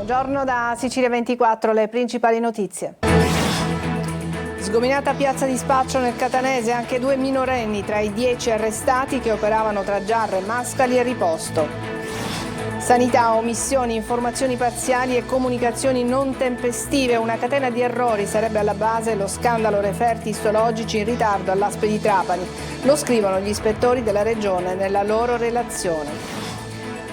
Buongiorno da Sicilia 24, le principali notizie. Sgominata piazza di spaccio nel Catanese, anche 2 minorenni tra i 10 arrestati che operavano tra Giarre, Mascali e Riposto. Sanità, omissioni, informazioni parziali e comunicazioni non tempestive. Una catena di errori sarebbe alla base lo scandalo referti istologici in ritardo all'ASP di Trapani. Lo scrivono gli ispettori della Regione nella loro relazione.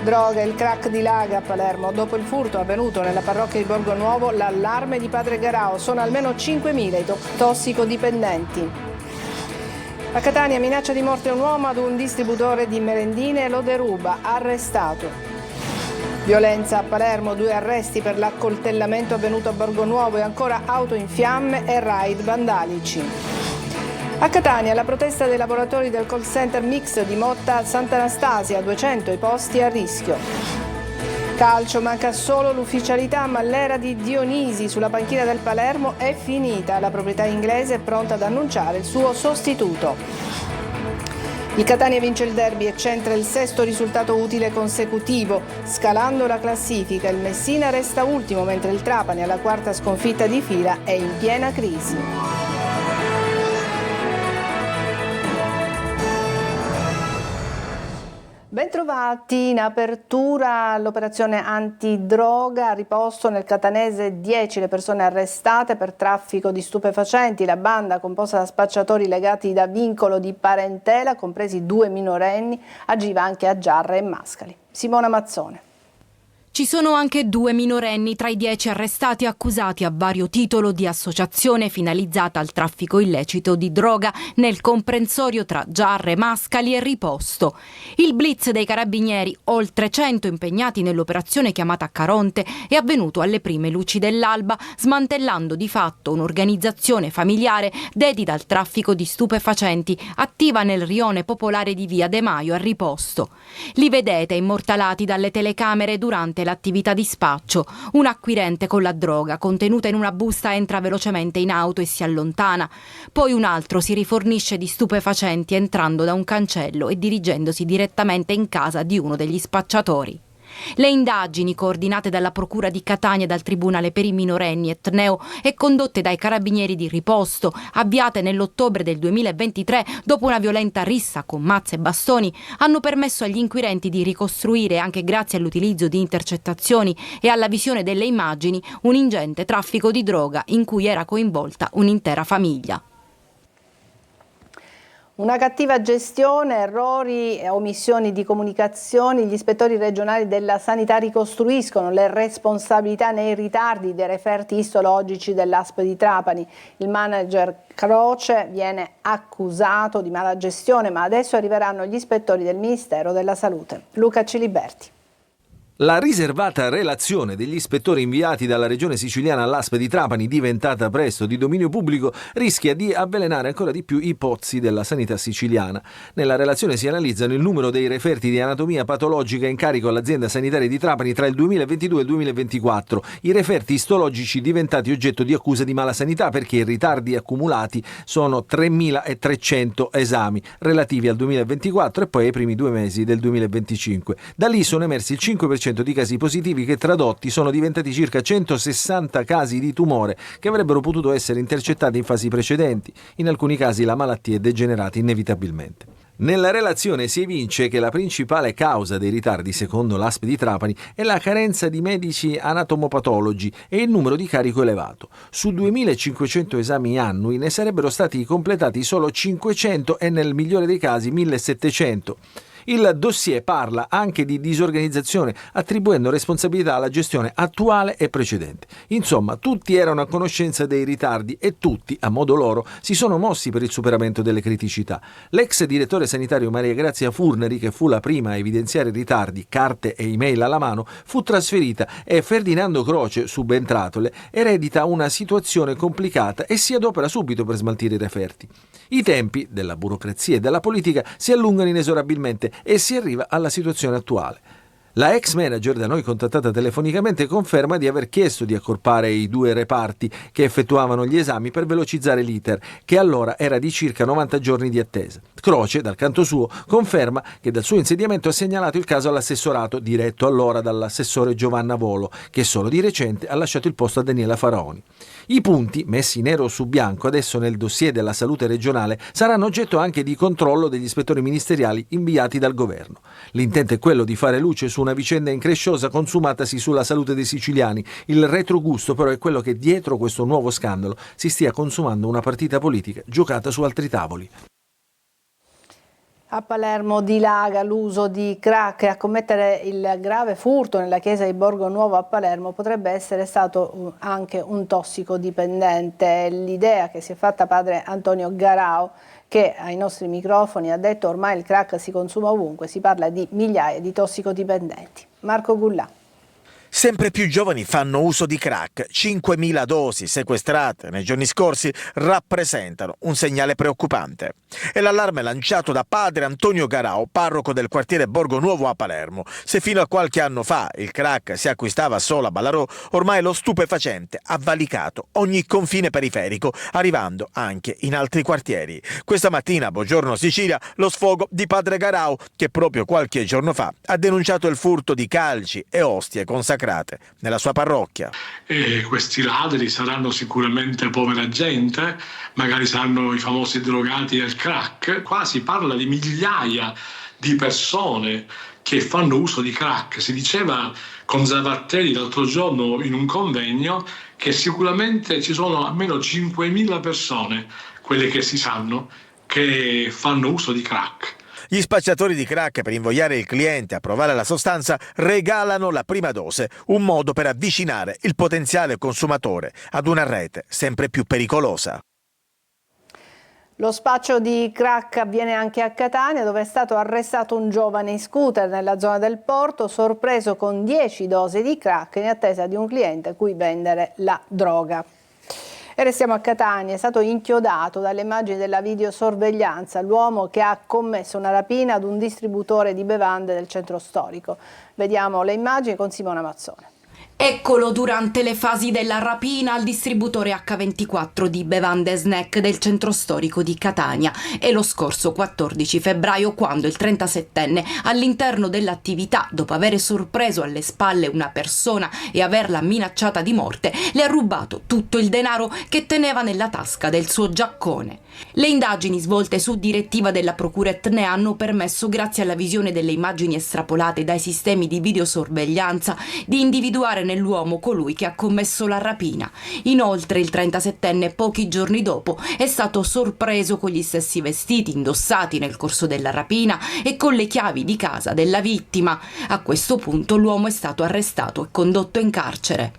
Droga, il crack di Laga a Palermo. Dopo il furto avvenuto nella parrocchia di Borgo Nuovo, l'allarme di Padre Garao. Sono almeno 5.000 i tossicodipendenti. A Catania, minaccia di morte un uomo ad un distributore di merendine e lo deruba. Arrestato. Violenza a Palermo, 2 arresti per l'accoltellamento avvenuto a Borgo Nuovo e ancora auto in fiamme e raid vandalici. A Catania la protesta dei lavoratori del call center mix di Motta Sant'Anastasia, 200 i posti a rischio. Calcio, manca solo l'ufficialità, ma l'era di Dionisi sulla panchina del Palermo è finita. La proprietà inglese è pronta ad annunciare il suo sostituto. Il Catania vince il derby e centra il 6° risultato utile consecutivo. Scalando la classifica, il Messina resta ultimo, mentre il Trapani, alla 4ª sconfitta di fila, è in piena crisi. Bentrovati, in apertura l'operazione antidroga, a Riposto nel Catanese 10 le persone arrestate per traffico di stupefacenti. La banda, composta da spacciatori legati da vincolo di parentela, compresi 2 minorenni, agiva anche a Giarre e Mascali. Simona Mazzone. Ci sono anche 2 minorenni tra i 10 arrestati accusati a vario titolo di associazione finalizzata al traffico illecito di droga nel comprensorio tra Giarre, Mascali e Riposto. Il blitz dei carabinieri, oltre 100 impegnati nell'operazione chiamata Caronte, è avvenuto alle prime luci dell'alba, smantellando di fatto un'organizzazione familiare dedita al traffico di stupefacenti, attiva nel rione popolare di Via De Maio a Riposto. Li vedete immortalati dalle telecamere durante l'attività di spaccio. Un acquirente con la droga contenuta in una busta entra velocemente in auto e si allontana. Poi un altro si rifornisce di stupefacenti entrando da un cancello e dirigendosi direttamente in casa di uno degli spacciatori. Le indagini, coordinate dalla Procura di Catania e dal Tribunale per i minorenni Etneo e condotte dai Carabinieri di Riposto, avviate nell'ottobre del 2023 dopo una violenta rissa con mazze e bastoni, hanno permesso agli inquirenti di ricostruire, anche grazie all'utilizzo di intercettazioni e alla visione delle immagini, un ingente traffico di droga in cui era coinvolta un'intera famiglia. Una cattiva gestione, errori e omissioni di comunicazioni. Gli ispettori regionali della sanità ricostruiscono le responsabilità nei ritardi dei referti istologici dell'ASP di Trapani. Il manager Croce viene accusato di mala gestione, ma adesso arriveranno gli ispettori del Ministero della Salute. Luca Ciliberti. La riservata relazione degli ispettori inviati dalla regione siciliana all'ASP di Trapani, diventata presto di dominio pubblico, rischia di avvelenare ancora di più i pozzi della sanità siciliana. Nella relazione si analizzano il numero dei referti di anatomia patologica in carico all'azienda sanitaria di Trapani tra il 2022 e il 2024, i referti istologici diventati oggetto di accusa di mala sanità perché i ritardi accumulati sono 3.300 esami relativi al 2024 e poi ai primi 2 mesi del 2025. Da lì sono emersi il 5% di casi positivi che tradotti sono diventati circa 160 casi di tumore che avrebbero potuto essere intercettati in fasi precedenti. In alcuni casi la malattia è degenerata inevitabilmente. Nella relazione si evince che la principale causa dei ritardi, secondo l'ASP di Trapani, è la carenza di medici anatomopatologi e il numero di carico elevato. Su 2.500 esami annui ne sarebbero stati completati solo 500 e nel migliore dei casi 1.700. Il dossier parla anche di disorganizzazione, attribuendo responsabilità alla gestione attuale e precedente. Insomma, tutti erano a conoscenza dei ritardi e tutti, a modo loro, si sono mossi per il superamento delle criticità. L'ex direttore sanitario Maria Grazia Furneri, che fu la prima a evidenziare i ritardi, carte e email alla mano, fu trasferita e Ferdinando Croce, subentratole, eredita una situazione complicata e si adopera subito per smaltire i referti. I tempi della burocrazia e della politica si allungano inesorabilmente e si arriva alla situazione attuale. La ex manager, da noi contattata telefonicamente, conferma di aver chiesto di accorpare i 2 reparti che effettuavano gli esami per velocizzare l'iter, che allora era di circa 90 giorni di attesa. Croce, dal canto suo, conferma che dal suo insediamento ha segnalato il caso all'assessorato, diretto allora dall'assessore Giovanna Volo, che solo di recente ha lasciato il posto a Daniela Faraoni. I punti, messi nero su bianco adesso nel dossier della salute regionale, saranno oggetto anche di controllo degli ispettori ministeriali inviati dal governo. L'intento è quello di fare luce su una vicenda incresciosa consumatasi sulla salute dei siciliani. Il retrogusto però è quello che dietro questo nuovo scandalo si stia consumando una partita politica giocata su altri tavoli. A Palermo dilaga l'uso di crack e a commettere il grave furto nella chiesa di Borgo Nuovo a Palermo potrebbe essere stato anche un tossicodipendente. L'idea che si è fatta padre Antonio Garau, che ai nostri microfoni ha detto ormai il crack si consuma ovunque, si parla di migliaia di tossicodipendenti. Marco Gullà. Sempre più giovani fanno uso di crack. 5.000 dosi sequestrate nei giorni scorsi rappresentano un segnale preoccupante. È l'allarme lanciato da padre Antonio Garau, parroco del quartiere Borgo Nuovo a Palermo. Se fino a qualche anno fa il crack si acquistava solo a Ballarò, ormai lo stupefacente ha valicato ogni confine periferico, arrivando anche in altri quartieri. Questa mattina a Buongiorno Sicilia lo sfogo di padre Garau, che proprio qualche giorno fa ha denunciato il furto di calci e ostie consacrate nella sua parrocchia. Questi ladri saranno sicuramente povera gente, magari saranno i famosi drogati del crack. Qua si parla di migliaia di persone che fanno uso di crack. Si diceva con Zavattelli l'altro giorno in un convegno che sicuramente ci sono almeno 5.000 persone, quelle che si sanno, che fanno uso di crack. Gli spacciatori di crack, per invogliare il cliente a provare la sostanza, regalano la prima dose, un modo per avvicinare il potenziale consumatore ad una rete sempre più pericolosa. Lo spaccio di crack avviene anche a Catania, dove è stato arrestato un giovane in scooter nella zona del porto, sorpreso con 10 dosi di crack in attesa di un cliente a cui vendere la droga. E restiamo a Catania, è stato inchiodato dalle immagini della videosorveglianza l'uomo che ha commesso una rapina ad un distributore di bevande del centro storico. Vediamo le immagini con Simona Mazzone. Eccolo durante le fasi della rapina al distributore H24 di bevande e snack del centro storico di Catania. È lo scorso 14 febbraio quando il 37enne, all'interno dell'attività, dopo aver sorpreso alle spalle una persona e averla minacciata di morte, le ha rubato tutto il denaro che teneva nella tasca del suo giaccone. Le indagini svolte su direttiva della Procura Etnea hanno permesso, grazie alla visione delle immagini estrapolate dai sistemi di videosorveglianza, di individuare nell'uomo colui che ha commesso la rapina. Inoltre il 37enne pochi giorni dopo è stato sorpreso con gli stessi vestiti indossati nel corso della rapina e con le chiavi di casa della vittima. A questo punto l'uomo è stato arrestato e condotto in carcere.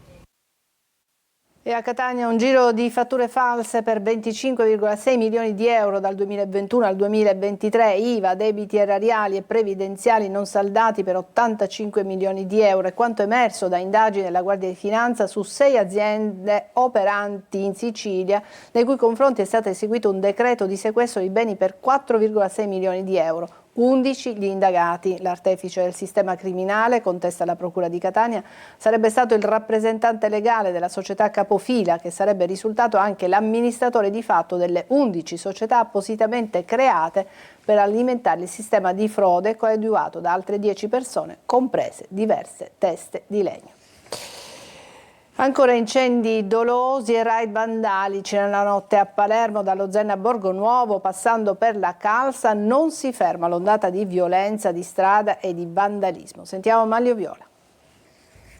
E a Catania un giro di fatture false per 25,6 milioni di euro dal 2021 al 2023, IVA, debiti erariali e previdenziali non saldati per 85 milioni di euro. È quanto emerso da indagini della Guardia di Finanza su 6 aziende operanti in Sicilia, nei cui confronti è stato eseguito un decreto di sequestro di beni per 4,6 milioni di euro. 11 gli indagati. L'artefice del sistema criminale, contesta la Procura di Catania, sarebbe stato il rappresentante legale della società capofila, che sarebbe risultato anche l'amministratore di fatto delle 11 società appositamente create per alimentare il sistema di frode coadiuvato da altre 10 persone, comprese diverse teste di legno. Ancora incendi dolosi e raid vandalici nella notte a Palermo, dallo Zen a Borgo Nuovo, passando per la Calza, non si ferma l'ondata di violenza di strada e di vandalismo. Sentiamo Manlio Viola.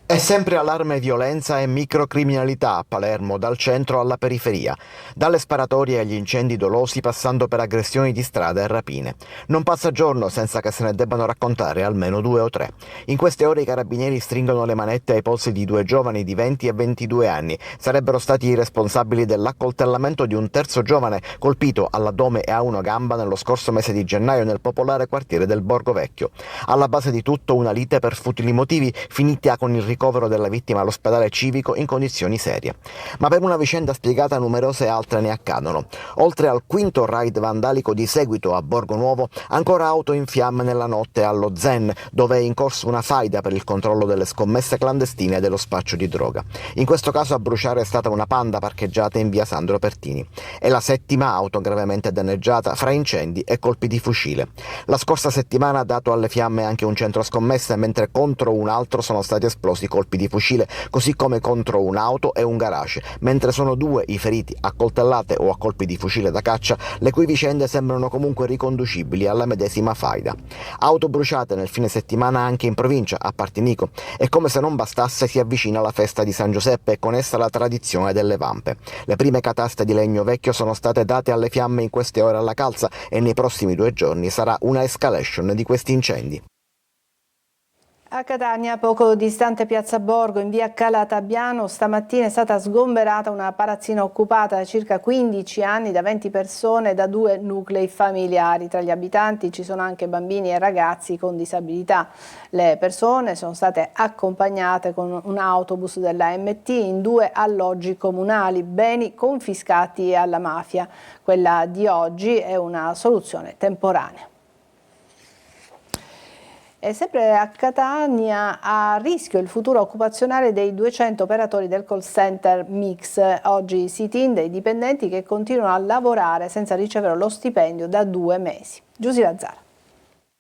È sempre allarme violenza e microcriminalità a Palermo, dal centro alla periferia, dalle sparatorie agli incendi dolosi passando per aggressioni di strada e rapine. Non passa giorno senza che se ne debbano raccontare almeno 2 o 3. In queste ore i carabinieri stringono le manette ai polsi di 2 giovani di 20 e 22 anni. Sarebbero stati i responsabili dell'accoltellamento di un terzo giovane colpito all'addome e a una gamba nello scorso mese di gennaio nel popolare quartiere del Borgo Vecchio. Alla base di tutto una lite per futili motivi finita con il ricovero della vittima all'ospedale civico in condizioni serie. Ma per una vicenda spiegata numerose altre ne accadono. Oltre al quinto raid vandalico di seguito a Borgo Nuovo, ancora auto in fiamme nella notte allo Zen, dove è in corso una faida per il controllo delle scommesse clandestine e dello spaccio di droga. In questo caso a bruciare è stata una Panda parcheggiata in via Sandro Pertini. È la 7ª auto gravemente danneggiata fra incendi e colpi di fucile. La scorsa settimana ha dato alle fiamme anche un centro scommesse, mentre contro un altro sono stati esplosi colpi di fucile, così come contro un'auto e un garage, mentre sono 2 i feriti a coltellate o a colpi di fucile da caccia, le cui vicende sembrano comunque riconducibili alla medesima faida. Auto bruciate nel fine settimana anche in provincia, a Partinico, e come se non bastasse si avvicina la festa di San Giuseppe e con essa la tradizione delle vampe. Le prime cataste di legno vecchio sono state date alle fiamme in queste ore alla Calza e nei prossimi 2 giorni sarà una escalation di questi incendi. A Catania, poco distante Piazza Borgo, in via Calatabiano, stamattina è stata sgomberata una palazzina occupata da circa 15 anni da 20 persone da 2 nuclei familiari. Tra gli abitanti ci sono anche bambini e ragazzi con disabilità. Le persone sono state accompagnate con un autobus dell'AMT in 2 alloggi comunali, beni confiscati alla mafia. Quella di oggi è una soluzione temporanea. E sempre a Catania, a rischio il futuro occupazionale dei 200 operatori del call center Mix. Oggi sit-in dei dipendenti che continuano a lavorare senza ricevere lo stipendio da 2 mesi. Giusy Lazzara.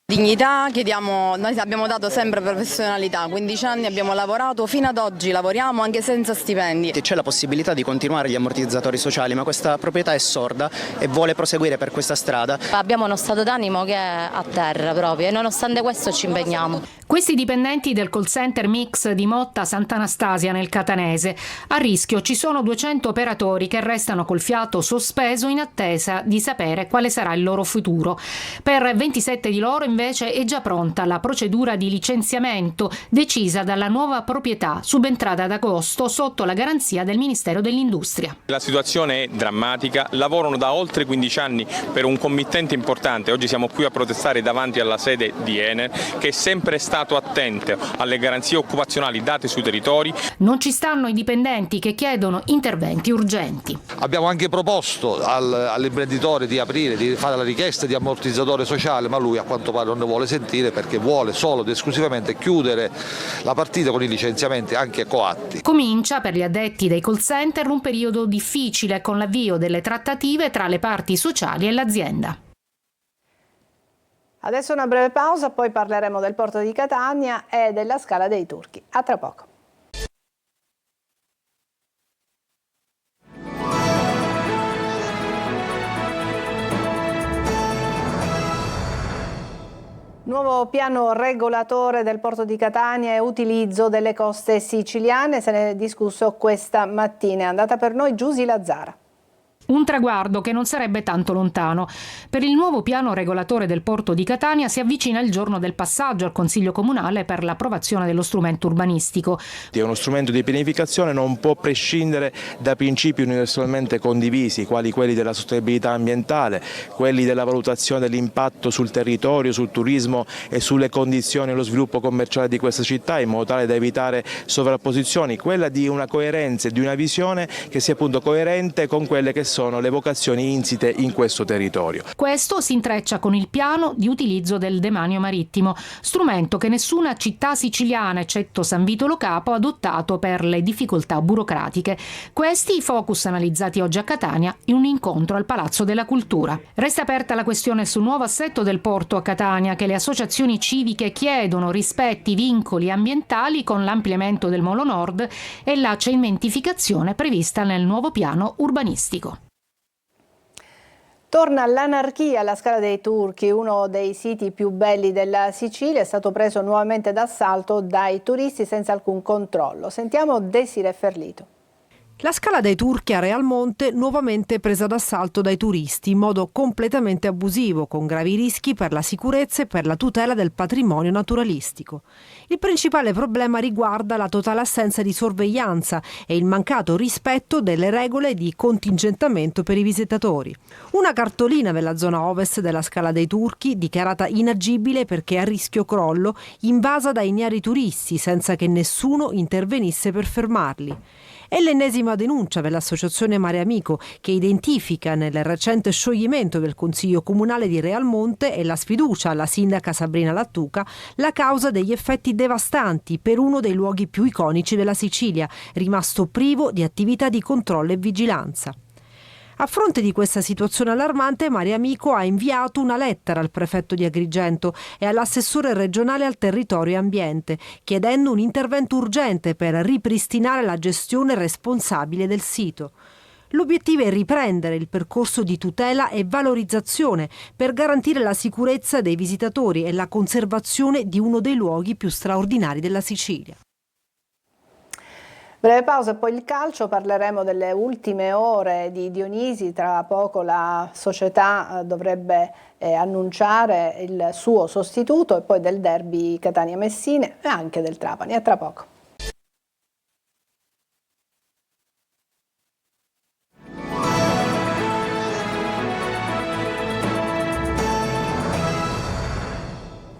Dignità chiediamo, noi abbiamo dato sempre professionalità, 15 anni abbiamo lavorato, fino ad oggi lavoriamo anche senza stipendi. C'è la possibilità di continuare gli ammortizzatori sociali, ma questa proprietà è sorda e vuole proseguire per questa strada. Abbiamo uno stato d'animo che è a terra proprio e nonostante questo ci impegniamo. Questi dipendenti del call center Mix di Motta Sant'Anastasia nel Catanese. A rischio ci sono 200 operatori che restano col fiato sospeso in attesa di sapere quale sarà il loro futuro. Per 27 di loro invece è già pronta la procedura di licenziamento decisa dalla nuova proprietà subentrata ad agosto sotto la garanzia del Ministero dell'Industria. La situazione è drammatica, lavorano da oltre 15 anni per un committente importante. Oggi siamo qui a protestare davanti alla sede di Enel, che è sempre stato attento alle garanzie occupazionali date sui territori. Non ci stanno i dipendenti che chiedono interventi urgenti. Abbiamo anche proposto all'imprenditore di aprire, di fare la richiesta di ammortizzatore sociale, ma lui a quanto pare non ne vuole sentire perché vuole solo ed esclusivamente chiudere la partita con i licenziamenti anche coatti. Comincia per gli addetti dei call center un periodo difficile con l'avvio delle trattative tra le parti sociali e l'azienda. Adesso una breve pausa, poi parleremo del porto di Catania e della Scala dei Turchi. A tra poco. Nuovo piano regolatore del porto di Catania e utilizzo delle coste siciliane, se ne è discusso questa mattina. È andata per noi Giusy Lazzara. Un traguardo che non sarebbe tanto lontano. Per il nuovo piano regolatore del porto di Catania si avvicina il giorno del passaggio al Consiglio Comunale per l'approvazione dello strumento urbanistico. È uno strumento di pianificazione, non può prescindere da principi universalmente condivisi, quali quelli della sostenibilità ambientale, quelli della valutazione dell'impatto sul territorio, sul turismo e sulle condizioni e lo sviluppo commerciale di questa città, in modo tale da evitare sovrapposizioni, quella di una coerenza e di una visione che sia appunto coerente con quelle che sono le vocazioni insite in questo territorio. Questo si intreccia con il piano di utilizzo del demanio marittimo, strumento che nessuna città siciliana, eccetto San Vito Lo Capo, ha adottato per le difficoltà burocratiche. Questi i focus analizzati oggi a Catania in un incontro al Palazzo della Cultura. Resta aperta la questione sul nuovo assetto del porto a Catania, che le associazioni civiche chiedono rispetti vincoli ambientali con l'ampliamento del Molo Nord e la cementificazione prevista nel nuovo piano urbanistico. Torna l'anarchia alla Scala dei Turchi, uno dei siti più belli della Sicilia, è stato preso nuovamente d'assalto dai turisti senza alcun controllo. Sentiamo Desiree Ferlito. La Scala dei Turchi a Realmonte nuovamente presa d'assalto dai turisti in modo completamente abusivo, con gravi rischi per la sicurezza e per la tutela del patrimonio naturalistico. Il principale problema riguarda la totale assenza di sorveglianza e il mancato rispetto delle regole di contingentamento per i visitatori. Una cartolina nella zona ovest della Scala dei Turchi, dichiarata inagibile perché a rischio crollo, invasa da ignari turisti senza che nessuno intervenisse per fermarli. È l'ennesima denuncia dell'associazione Mare Amico, che identifica nel recente scioglimento del Consiglio Comunale di Realmonte e la sfiducia alla sindaca Sabrina Lattuca la causa degli effetti devastanti per uno dei luoghi più iconici della Sicilia, rimasto privo di attività di controllo e vigilanza. A fronte di questa situazione allarmante, Mare Amico ha inviato una lettera al prefetto di Agrigento e all'assessore regionale al territorio e ambiente, chiedendo un intervento urgente per ripristinare la gestione responsabile del sito. L'obiettivo è riprendere il percorso di tutela e valorizzazione per garantire la sicurezza dei visitatori e la conservazione di uno dei luoghi più straordinari della Sicilia. Breve pausa e poi il calcio, parleremo delle ultime ore di Dionisi, tra poco la società dovrebbe annunciare il suo sostituto e poi del derby Catania-Messina e anche del Trapani. A tra poco.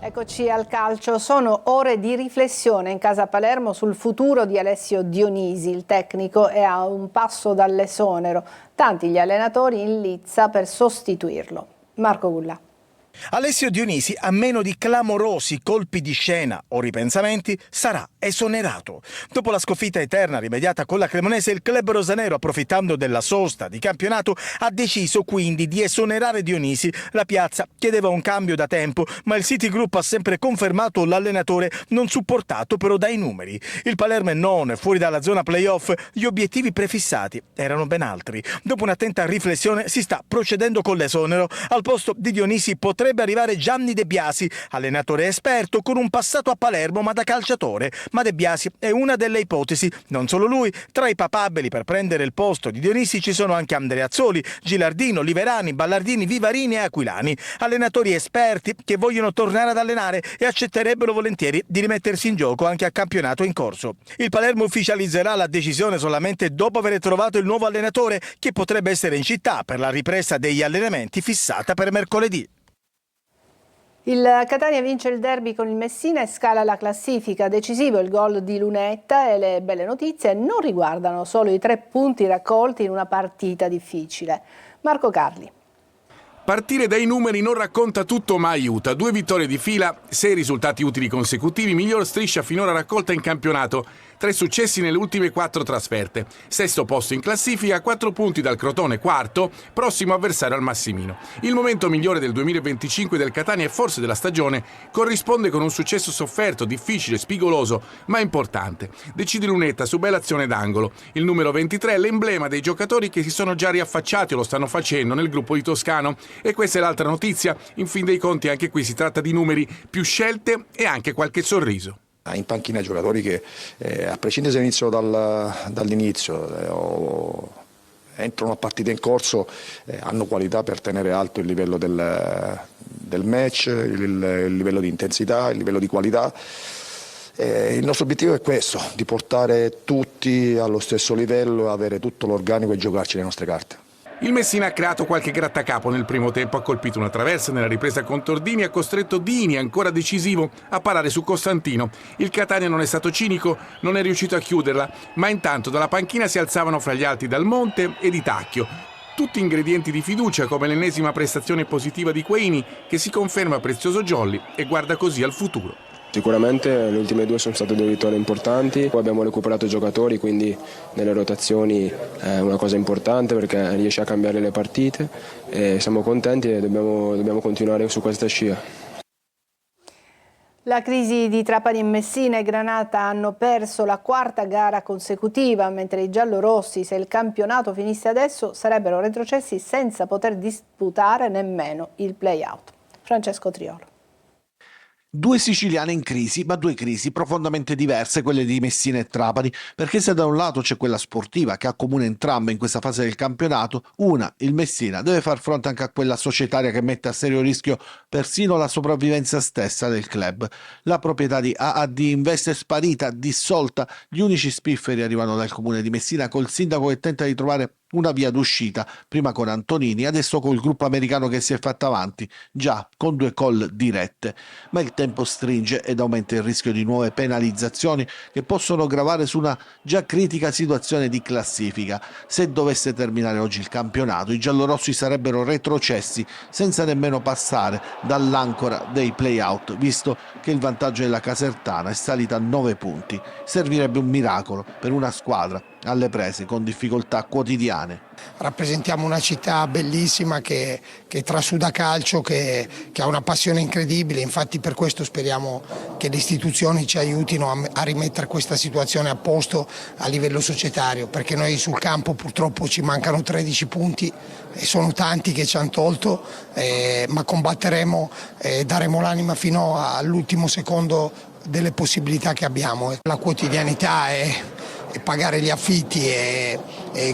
Eccoci al calcio, sono ore di riflessione in casa Palermo sul futuro di Alessio Dionisi, il tecnico è a un passo dall'esonero, tanti gli allenatori in lizza per sostituirlo. Marco Gullà. Alessio Dionisi, a meno di clamorosi colpi di scena o ripensamenti, sarà esonerato. Dopo la sconfitta eterna rimediata con la Cremonese, il club rosanero, approfittando della sosta di campionato, ha deciso quindi di esonerare Dionisi. La piazza chiedeva un cambio da tempo, ma il City Group ha sempre confermato l'allenatore, non supportato però dai numeri. Il Palermo è nono, fuori dalla zona playoff, gli obiettivi prefissati erano ben altri. Dopo un'attenta riflessione si sta procedendo con l'esonero. Al posto di Dionisi potrebbe arrivare Gianni De Biasi, allenatore esperto con un passato a Palermo ma da calciatore. Ma De Biasi è una delle ipotesi, non solo lui. Tra i papabili per prendere il posto di Dionisi ci sono anche Andreazzoli, Gilardino, Liverani, Ballardini, Vivarini e Aquilani, allenatori esperti che vogliono tornare ad allenare e accetterebbero volentieri di rimettersi in gioco anche a campionato in corso. Il Palermo ufficializzerà la decisione solamente dopo aver trovato il nuovo allenatore, che potrebbe essere in città per la ripresa degli allenamenti fissata per mercoledì. Il Catania vince il derby con il Messina e scala la classifica. Decisivo il gol di Lunetta e le belle notizie non riguardano solo i 3 punti raccolti in una partita difficile. Marco Carli. Partire dai numeri non racconta tutto ma aiuta. 2 vittorie di fila, 6 risultati utili consecutivi, miglior striscia finora raccolta in campionato. 3 successi nelle ultime 4 trasferte. 6° posto in classifica, 4 punti dal Crotone, 4°, prossimo avversario al Massimino. Il momento migliore del 2025 del Catania e forse della stagione corrisponde con un successo sofferto, difficile, spigoloso, ma importante. Decide Lunetta su bella azione d'angolo. Il numero 23 è l'emblema dei giocatori che si sono già riaffacciati o lo stanno facendo nel gruppo di Toscano. E questa è l'altra notizia. In fin dei conti anche qui si tratta di numeri, più scelte e anche qualche sorriso. In panchina giocatori che a prescindere se iniziano dall'inizio entrano a partita in corso, hanno qualità per tenere alto il livello del match, il livello di intensità, il livello di qualità. Il nostro obiettivo è questo, di portare tutti allo stesso livello, avere tutto l'organico e giocarci le nostre carte. Il Messina ha creato qualche grattacapo nel primo tempo, ha colpito una traversa nella ripresa con Tordini, ha costretto Dini, ancora decisivo, a parare su Costantino. Il Catania non è stato cinico, non è riuscito a chiuderla, ma intanto dalla panchina si alzavano fra gli altri Dal Monte e Di Tacchio. Tutti ingredienti di fiducia, come l'ennesima prestazione positiva di Quaini, che si conferma prezioso jolly e guarda così al futuro. Sicuramente le ultime 2 sono state 2 vittorie importanti, poi abbiamo recuperato giocatori, quindi nelle rotazioni è una cosa importante perché riesce a cambiare le partite e siamo contenti e dobbiamo continuare su questa scia. La crisi di Trapani e Messina e Granata hanno perso la 4ª gara consecutiva, mentre i giallorossi, se il campionato finisse adesso, sarebbero retrocessi senza poter disputare nemmeno il play-out. Francesco Triolo. Due siciliane in crisi, ma due crisi profondamente diverse, quelle di Messina e Trapani, perché se da un lato c'è quella sportiva che accomuna entrambe in questa fase del campionato, il Messina, deve far fronte anche a quella societaria che mette a serio rischio persino la sopravvivenza stessa del club. La proprietà di AAD Invest è sparita, dissolta, gli unici spifferi arrivano dal comune di Messina col sindaco che tenta di trovare una via d'uscita, prima con Antonini, adesso col gruppo americano che si è fatto avanti, già con 2 call dirette. Ma il tempo stringe ed aumenta il rischio di nuove penalizzazioni che possono gravare su una già critica situazione di classifica. Se dovesse terminare oggi il campionato, i giallorossi sarebbero retrocessi senza nemmeno passare dall'ancora dei play-out, visto che il vantaggio della Casertana è salito a 9 punti. Servirebbe un miracolo per una squadra alle prese con difficoltà quotidiane. Rappresentiamo una città bellissima che trasuda calcio, che ha una passione incredibile, infatti per questo speriamo che le istituzioni ci aiutino a rimettere questa situazione a posto a livello societario, perché noi sul campo purtroppo ci mancano 13 punti e sono tanti che ci hanno tolto, ma combatteremo e daremo l'anima fino all'ultimo secondo delle possibilità che abbiamo. La quotidianità è pagare gli affitti e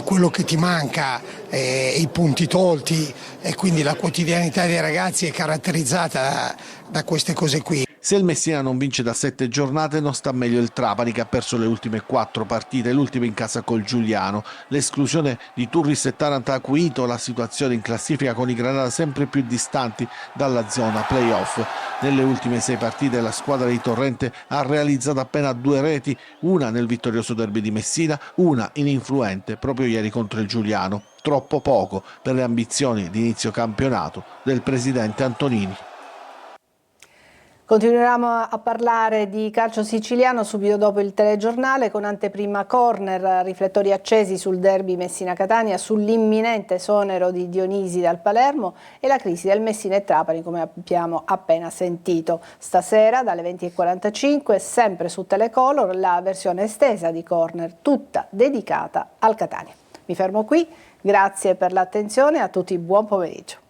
quello che ti manca e i punti tolti, e quindi la quotidianità dei ragazzi è caratterizzata da queste cose qui. Se il Messina non vince da 7 giornate non sta meglio il Trapani, che ha perso le ultime 4 partite, l'ultima in casa col Giuliano. L'esclusione di Turris e Taranto ha acuito la situazione in classifica, con i Granata sempre più distanti dalla zona play-off. Nelle ultime 6 partite la squadra di Torrente ha realizzato appena 2 reti, una nel vittorioso derby di Messina, una ininfluente proprio ieri contro il Giuliano. Troppo poco per le ambizioni di inizio campionato del presidente Antonini. Continueremo a parlare di calcio siciliano subito dopo il telegiornale, con anteprima corner, riflettori accesi sul derby Messina-Catania, sull'imminente esonero di Dionisi dal Palermo e la crisi del Messina e Trapani, come abbiamo appena sentito. Stasera dalle 20:45, sempre su Telecolor, la versione estesa di corner, tutta dedicata al Catania. Mi fermo qui, grazie per l'attenzione, a tutti buon pomeriggio.